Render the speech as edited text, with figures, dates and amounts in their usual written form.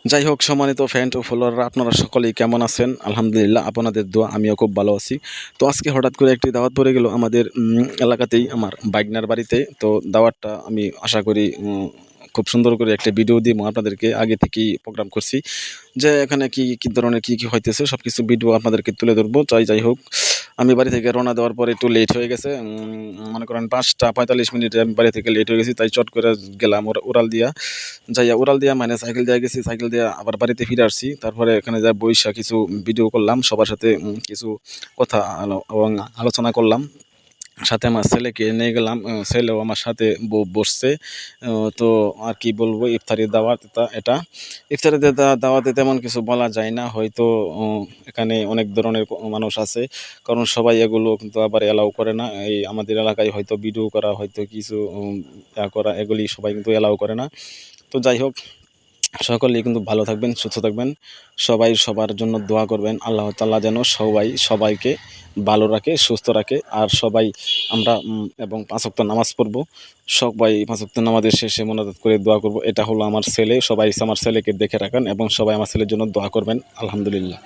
যাই হোক, সম্মানিত ফ্যান ও ফলোয়াররা, আপনারা সকলেই কেমন আছেন? আলহামদুলিল্লাহ, আপনাদের দোয়া আমিও খুব ভালো আছি। তো আজকে হঠাৎ করে একটি দাওয়াত পড়ে গেল আমাদের এলাকাতেই, আমার বাইগনার বাড়িতে। তো দাওয়াতটা আমি আশা করি খুব সুন্দর করে একটা ভিডিও দিব আপনাদেরকে। আগে থেকেই প্রোগ্রাম করছি যে এখানে কি ধরনের কি হইতেছে সবকিছু ভিডিও আপনাদেরকে তুলে ধরবো। যাই হোক, আমি বাড়ি থেকে রওনা দেওয়ার পরে একটু লেট হয়ে গেছে। মনে করেন ৫টা ৪৫ মিনিটে আমি বাড়ি থেকে লেট হয়ে গেছি, তাই চট করে গেলাম উড়াল দিয়া। যাইয়া উড়াল দিয়া মানে সাইকেল দিয়া গেছি, সাইকেল দিয়া আবার বাড়িতে ফিরে আসছি। তারপরে এখানে যা বইসা কিছু ভিডিও করলাম, সবার সাথে কিছু কথা এবং আলোচনা করলাম। সাথে আমার ছেলেকে নিয়ে গেলাম, ছেলেও আমার সাথে বসছে। তো আর কি বলবো, ইফতারির দাওয়াত এটা। ইফতারির দাওয়াতে তেমন কিছু বলা যায় না, হয়তো এখানে অনেক ধরনের মানুষ আছে, কারণ সবাই এগুলো কিন্তু আবার এলাও করে না। এই আমাদের এলাকায় হয়তো ভিডিও করা, হয়তো কিছু করা, এগুলি সবাই কিন্তু এলাও করে না। তো যাই হোক, সকলেই কিন্তু ভালো থাকবেন, সুস্থ থাকবেন। সবাই সবার জন্য দোয়া করবেন। আল্লাহ তাআলা যেন সবাইকে ভালো রাখে, সুস্থ রাখে। আর সবাই আমরা এবং ৫ ওয়াক্ত নামাজ পড়ব। সবাই ৫ ওয়াক্ত নামাজের শেষে মোনাজাত করে দোয়া করব। এটা হলো আমার ছেলে। সবাই আমার ছেলেকে দেখে রাখেন এবং সবাই আমার ছেলের জন্য দোয়া করবেন। আলহামদুলিল্লাহ।